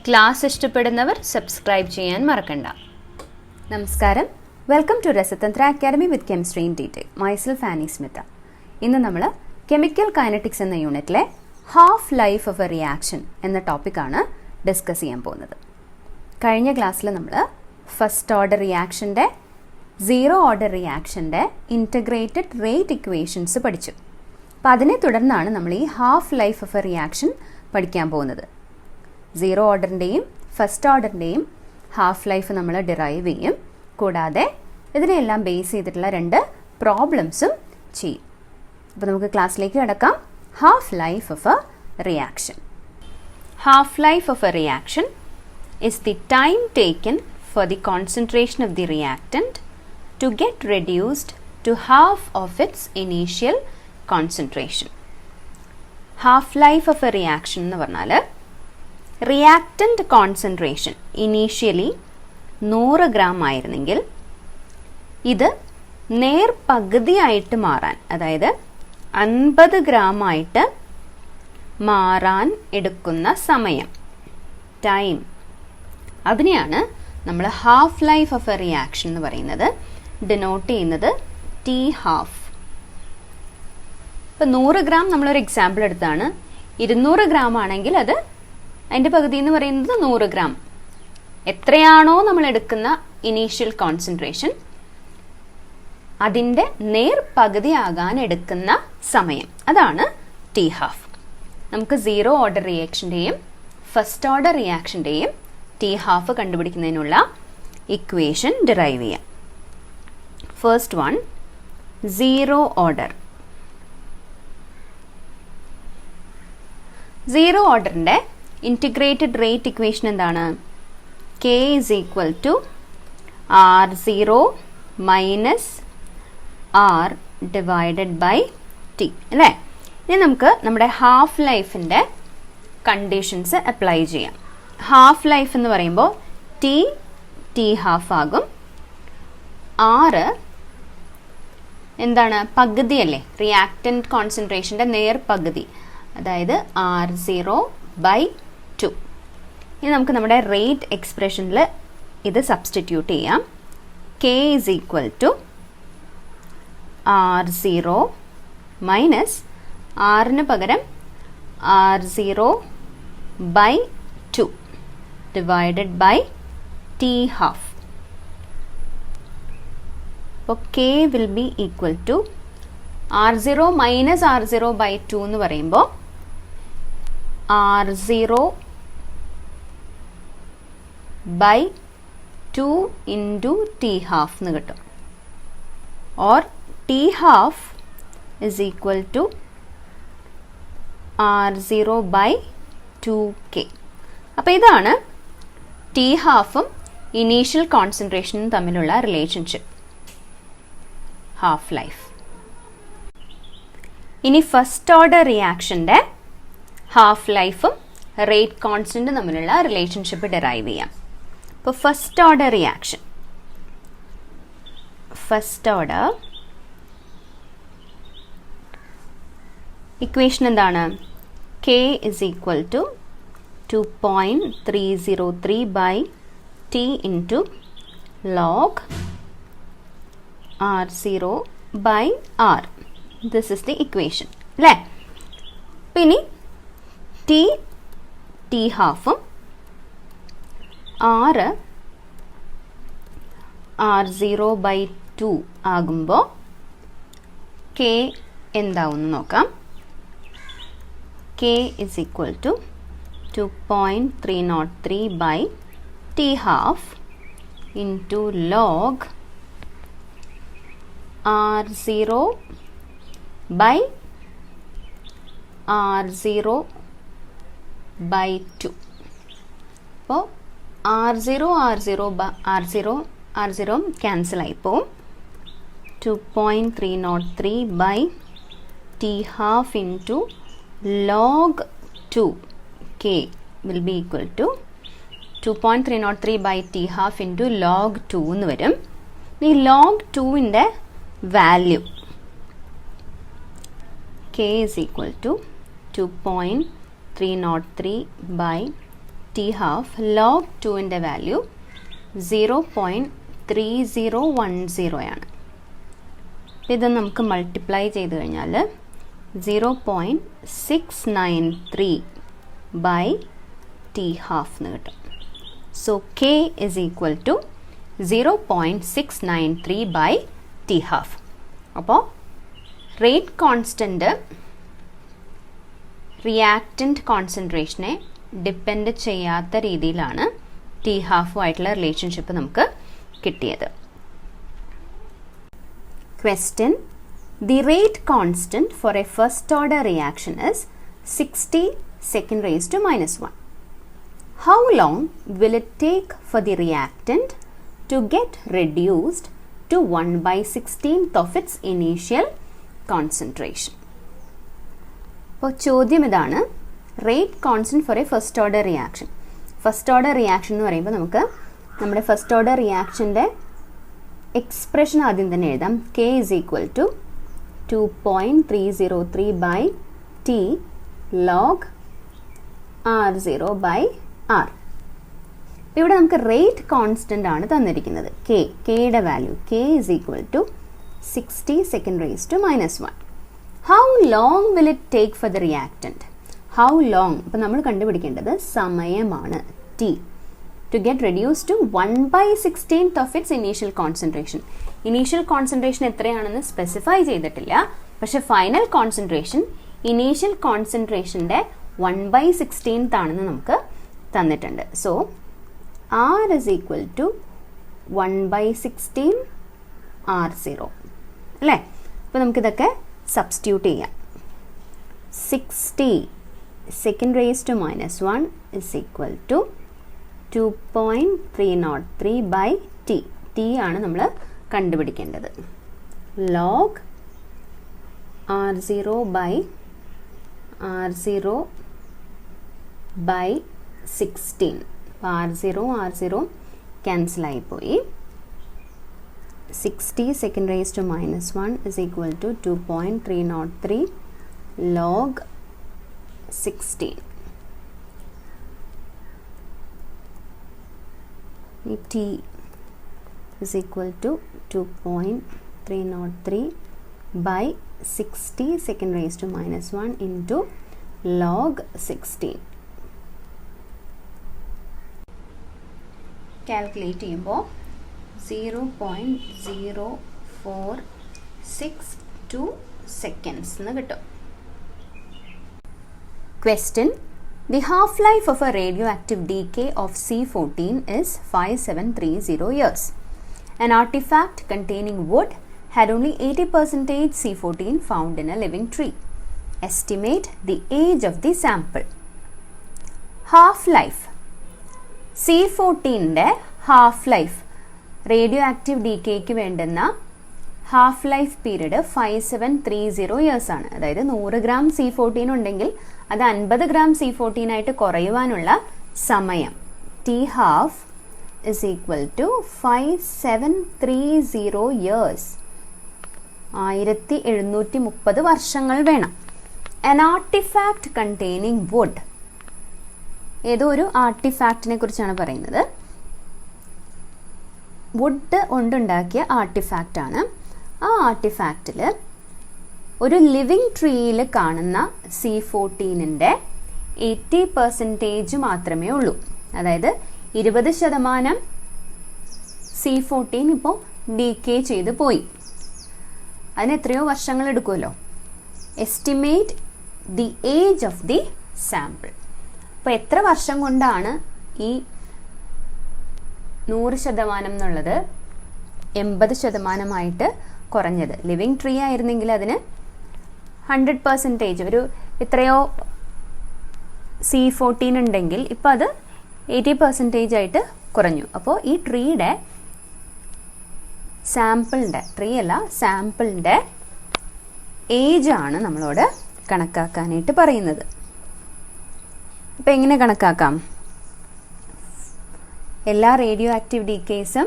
Class ഇഷ്ടപ്പെടുന്നവർ subscribe ചെയ്യാൻ മറക്കണ്ട. നമസ്കാരം, welcome to Rasathanthra academy with chemistry in detail. Myself Annie Smitha. ഇന്ന് നമ്മൾ കെമിക്കൽ കൈനറ്റിക്സ് എന്ന യൂണിറ്റിലെ half life of a reaction എന്ന ടോപ്പിക്കാണ് ഡിസ്കസ് ചെയ്യാൻ പോകുന്നത്. കഴിഞ്ഞ ക്ലാസ്സിൽ നമ്മൾ ഫസ്റ്റ് ഓർഡർ റിയാക്ഷൻ്റെ, സീറോ ഓർഡർ റിയാക്ഷൻ്റെ ഇൻറ്റഗ്രേറ്റഡ് റേറ്റ് ഇക്വേഷൻസ് പഠിച്ചു. അപ്പോൾ അതിനെ തുടർന്നാണ് നമ്മൾ ഈ half life of a reaction പഠിക്കാൻ പോകുന്നത്. സീറോ ഓർഡറിൻ്റെയും ഫസ്റ്റ് ഓർഡറിൻ്റെയും ഹാഫ് ലൈഫ് നമ്മൾ ഡിറൈവ് ചെയ്യും. കൂടാതെ ഇതിനെല്ലാം ബേസ് ചെയ്തിട്ടുള്ള 2 പ്രോബ്ലംസും ചെയ്യും. അപ്പോൾ നമുക്ക് ക്ലാസ്സിലേക്ക് കിടക്കാം. Half life of a reaction. Half life of a reaction is the time taken for the concentration of the reactant to get reduced to half of its initial concentration. Half life of a reaction എന്ന് പറഞ്ഞാൽ reactant concentration initially 100 gram ആയിരുന്നെങ്കിൽ ഇത് നേർപകുതിയായിട്ട് മാറാൻ, അതായത് 50 gram ആയിട്ട് മാറാൻ എടുക്കുന്ന സമയം, ടൈം, അതിനെയാണ് നമ്മൾ half life of a reaction എന്ന് പറയുന്നത്. ഡിനോട്ട് ചെയ്യുന്നത് ടി ഹാഫ്. ഇപ്പം 100 ഗ്രാം നമ്മളൊരു എക്സാമ്പിൾ എടുത്താണ്. 200 ഗ്രാം ആണെങ്കിൽ അത് അതിൻ്റെ പകുതി എന്ന് പറയുന്നത് 100 ഗ്രാം. എത്രയാണോ നമ്മൾ എടുക്കുന്ന ഇനീഷ്യൽ കോൺസെൻട്രേഷൻ, അതിൻ്റെ നേർപകുതിയാകാൻ എടുക്കുന്ന സമയം, അതാണ് ടി ഹാഫ്. നമുക്ക് സീറോ ഓർഡർ റിയാക്ഷൻ്റെയും ഫസ്റ്റ് ഓർഡർ റിയാക്ഷൻ്റെയും ടി ഹാഫ് കണ്ടുപിടിക്കുന്നതിനുള്ള ഇക്വേഷൻ ഡിറൈവ് ചെയ്യാം. First one, zero order. Zero ഓർഡറിൻ്റെ ഇൻറ്റിഗ്രേറ്റഡ് റേറ്റ് ഇക്വേഷൻ എന്താണ്? K is equal to R0 minus R divided by T, അല്ലേ? ഇനി നമുക്ക് നമ്മുടെ ഹാഫ് ലൈഫിൻ്റെ കണ്ടീഷൻസ് അപ്ലൈ ചെയ്യാം. ഹാഫ് ലൈഫ് എന്ന് പറയുമ്പോൾ ടി ഹാഫ് ആകും. R എന്താണ്? പകുതിയല്ലേ? റിയാക്റ്റൻ്റ് കോൺസെൻട്രേഷൻ്റെ നേർപകുതി, അതായത് R0/2. ഇനി നമുക്ക് നമ്മുടെ റേറ്റ് എക്സ്പ്രഷനിൽ ഇത് സബ്സ്റ്റിറ്റ്യൂട്ട് ചെയ്യാം. K is equal to R0 minus ആറിന് പകരം R0/2 divided by T half. അപ്പോൾ K will be equal to R0 minus R0/2 എന്ന് പറയുമ്പോൾ R0/2 ഇൻറ്റു ടി ഹാഫ് എന്ന് കിട്ടും. Or T half is equal to R0/2K. അപ്പോൾ ഇതാണ് ടി ഹാഫും ഇനീഷ്യൽ കോൺസെൻട്രേഷനും തമ്മിലുള്ള റിലേഷൻഷിപ്പ്, ഹാഫ് ലൈഫ്. ഇനി ഫസ്റ്റ് ഓർഡർ റിയാക്ഷൻ്റെ ഹാഫ് ലൈഫും റേറ്റ് കോൺസ്റ്റൻറ്റും തമ്മിലുള്ള റിലേഷൻഷിപ്പ് ഡിറൈവ് ചെയ്യാം. ഇപ്പോൾ first order reaction, first order equation എന്താണ്? K is equal to 2.303/T into log R0/R. This is the equation, അല്ലേ? പിന്നെ ടി ഹാഫും R0/2 ആകുമ്പോൾ K എന്താവും നോക്കാം. K is equal to 2.303/T half into log R0/R0/2. അപ്പോൾ R0 cancel ആയിപ്പോവും. 2.303/T half into log 2 K will be equal to 2.303/T half into log 2 എന്ന് വരും. ഈ log 2ൻ്റെ value K is equal to 2.303/T T half log 2ൻ്റെ value 0.3010 ആണ്. ഇത് നമുക്ക് മൾട്ടിപ്ലൈ ചെയ്ത് കഴിഞ്ഞാൽ 0.693 ബൈ ടി ഹാഫ് എന്ന് കിട്ടും. So K is equal to 0.693 by T half. അപ്പോൾ റേറ്റ് കോൺസ്റ്റൻറ്റ് റിയാക്റ്റൻ്റ് കോൺസെൻട്രേഷനെ ഡിപ്പെൻഡ് ചെയ്യാത്ത രീതിയിലാണ് ടി ഹാഫുമായിട്ടുള്ള റിലേഷൻഷിപ്പ് നമുക്ക് കിട്ടിയത്. Question: The rate constant for a first order reaction is 60 second raised to minus 1. How long will it take for the reactant to get reduced to 1/16th of its initial concentration? അപ്പോൾ ചോദ്യം ഇതാണ്, rate constant for a first order reaction. First order reaction എന്ന് പറയുമ്പോൾ നമുക്ക് നമ്മുടെ first order റിയാക്ഷൻ്റെ expression ആദ്യം തന്നെ എഴുതാം. K is equal to 2.303 by T log R0 by R. ഇവിടെ നമുക്ക് റേറ്റ് കോൺസ്റ്റന്റ് ആണ് തന്നിരിക്കുന്നത്. കെയുടെ value K is equal to 60 second raise to minus 1. How long will it take for the reactant? How long ഇപ്പം നമ്മൾ കണ്ടുപിടിക്കേണ്ടത് സമയമാണ്. T to get reduced to 1/16th of its initial concentration. Initial concentration എത്രയാണെന്ന് specify ചെയ്തിട്ടില്ല, പക്ഷെ final concentration initial കോൺസെൻട്രേഷൻ്റെ 1/16th ആണെന്ന് നമുക്ക് തന്നിട്ടുണ്ട്. So R is equal to 1/16 R0 അല്ലേ? അപ്പോൾ നമുക്കിതൊക്കെ സബ്സ്റ്റിറ്റ്യൂട്ട് ചെയ്യാം. 60 second raised to minus 1 is equal to 2.303 by T. T ആണ് നമ്മൾ കണ്ടുപിടിക്കേണ്ടത്. Log R0 by R0 by 16. R0 cancel ആയിപ്പോയി. 60 second raise to minus 1 is equal to 2.303 log 16. T is equal to 2.303 by 60 second raised to minus 1 into log 16. Calculate ചെയ്യുമ്പോൾ 0.0462 seconds എന്ന് കിട്ടും. Question: The half-life of a radioactive decay of C14 is 5730 years. An artifact containing wood had only 80% C14 found in a living tree. Estimate the age of the sample. Half-life. C14ൻ്റെ half-life radioactive decayക്ക് വേണ്ടുന്ന half-life period 5730 years ആണ്. അതായത് 100 gram C14 ഉണ്ടെങ്കിൽ അത് 50 gram C14 ആയിട്ട് കുറയുവാനുള്ള സമയം T half is equal to 5730 years. 1730 വർഷങ്ങൾ വേണം. An artifact containing wood. ഏതോ ഒരു ആർട്ടിഫാക്റ്റിനെ കുറിച്ചാണ് പറയുന്നത്. വുഡ് കൊണ്ടുണ്ടാക്കിയ ആർട്ടിഫാക്റ്റ് ആണ്. ആ ആർട്ടിഫാക്റ്റിൽ ഒരു ലിവിങ് ട്രീയിൽ കാണുന്ന C14ൻ്റെ 80% മാത്രമേ ഉള്ളൂ. അതായത് 20% C14 ഇപ്പോൾ ഡീക്കേ ചെയ്ത് പോയി. അതിന് എത്രയോ വർഷങ്ങൾ എടുക്കുമല്ലോ. Estimate the age of the sample. അപ്പോൾ എത്ര വർഷം കൊണ്ടാണ് ഈ 100% എന്നുള്ളത് 80% കുറഞ്ഞത്? ലിവിങ് ട്രീ ആയിരുന്നെങ്കിൽ അതിന് 100% ഒരു ഇത്രയോ C14 ഉണ്ടെങ്കിൽ ഇപ്പോൾ അത് 80% ആയിട്ട് കുറഞ്ഞു. അപ്പോൾ ഈ ട്രീയുടെ സാമ്പിളിൻ്റെ ഏജ് ആണ് നമ്മളോട് കണക്കാക്കാനായിട്ട് പറയുന്നത്. അപ്പോൾ എങ്ങനെ കണക്കാക്കാം? എല്ലാ റേഡിയോ ആക്റ്റീവ് ഡീക്കേസും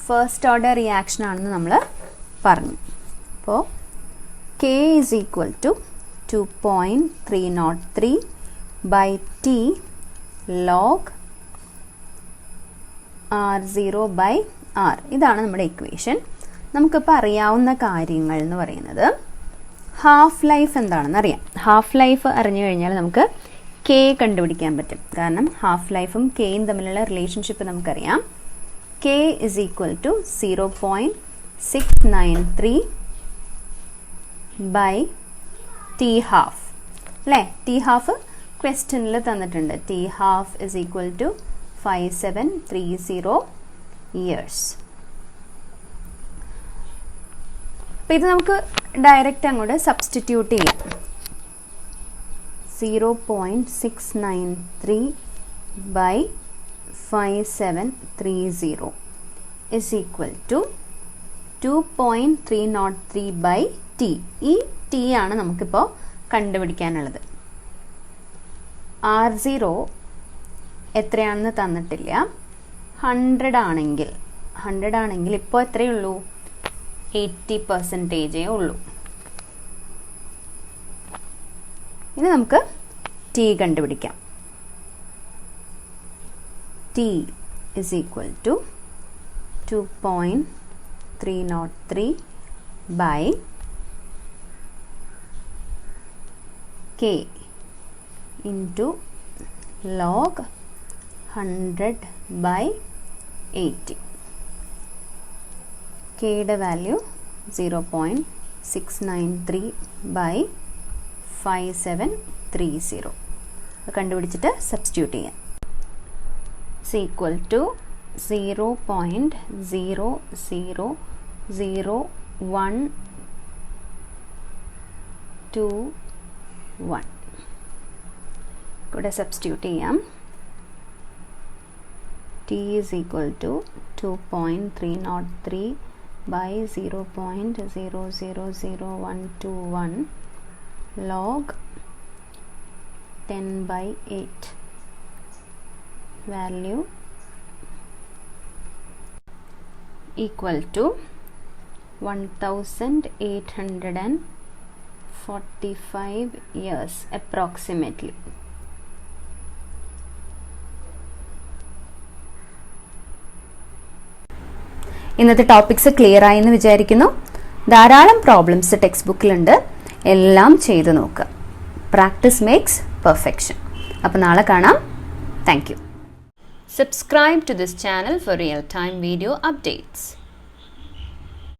ഫസ്റ്റ് ഓർഡർ റിയാക്ഷൻ ആണെന്ന് നമ്മൾ പറഞ്ഞു. അപ്പോൾ K is equal to 2.303 by T log r0 r. ഇതാണ് നമ്മുടെ ഇക്വേഷൻ. നമുക്കിപ്പോൾ അറിയാവുന്ന കാര്യങ്ങൾ എന്ന് പറയുന്നത് ഹാഫ് ലൈഫ് എന്താണെന്ന് അറിയാം. ഹാഫ് ലൈഫ് അറിഞ്ഞു കഴിഞ്ഞാൽ നമുക്ക് കെ കണ്ടുപിടിക്കാൻ പറ്റും. കാരണം ഹാഫ് ലൈഫും കെയും തമ്മിലുള്ള റിലേഷൻഷിപ്പ് നമുക്കറിയാം. K is equal to 0.693 by T half അല്ലേ. ടി ഹാഫ് ക്വസ്റ്റ്യനിൽ തന്നിട്ടുണ്ട്. T half is equal to 5730 years. അപ്പോൾ ഇത് നമുക്ക് ഡയറക്റ്റ് അങ്ങോട്ട് സബ്സ്റ്റിറ്റ്യൂട്ട് ചെയ്യാം. 0.693 by 5730 is equal to 2.303 by t. ഈ t ആണ് നമുക്കിപ്പോൾ കണ്ടുപിടിക്കാനുള്ളത്. R0 എത്രയാണെന്ന് തന്നിട്ടില്ല. 100 ആണെങ്കിൽ ഇപ്പോൾ എത്രയുള്ളൂ? 80% ഉള്ളൂ. ഇനി നമുക്ക് t കണ്ടുപിടിക്കാം. t is equal to 2.303 by k into log 100 by 80. k യുടെ വാല്യൂ 0.693 by 5730 കണ്ടുപിടിച്ചിട്ട് സബ്സ്റ്റിറ്റ്യൂട്ട് ചെയ്യാം. is equal to 0.0000121 ഇവിടെ സബ്സ്റ്റിറ്റ്യൂട്ട് ചെയ്യാം. t is equal to 2.303 by 0.0000121 log 10 by 8 value equal to 1845 years approximately. ഇന്നത്തെ ടോപ്പിക്സ് ക്ലിയർ ആയി എന്ന് വിചാരിക്കുന്നു. ധാരാളം പ്രോബ്ലംസ് ടെക്സ്റ്റ് ബുക്കിലുണ്ട്. എല്ലാം ചെയ്തു നോക്കുക. Practice makes perfection. അപ്പോൾ നാളെ കാണാം. Thank you. Subscribe to this channel for real-time video updates.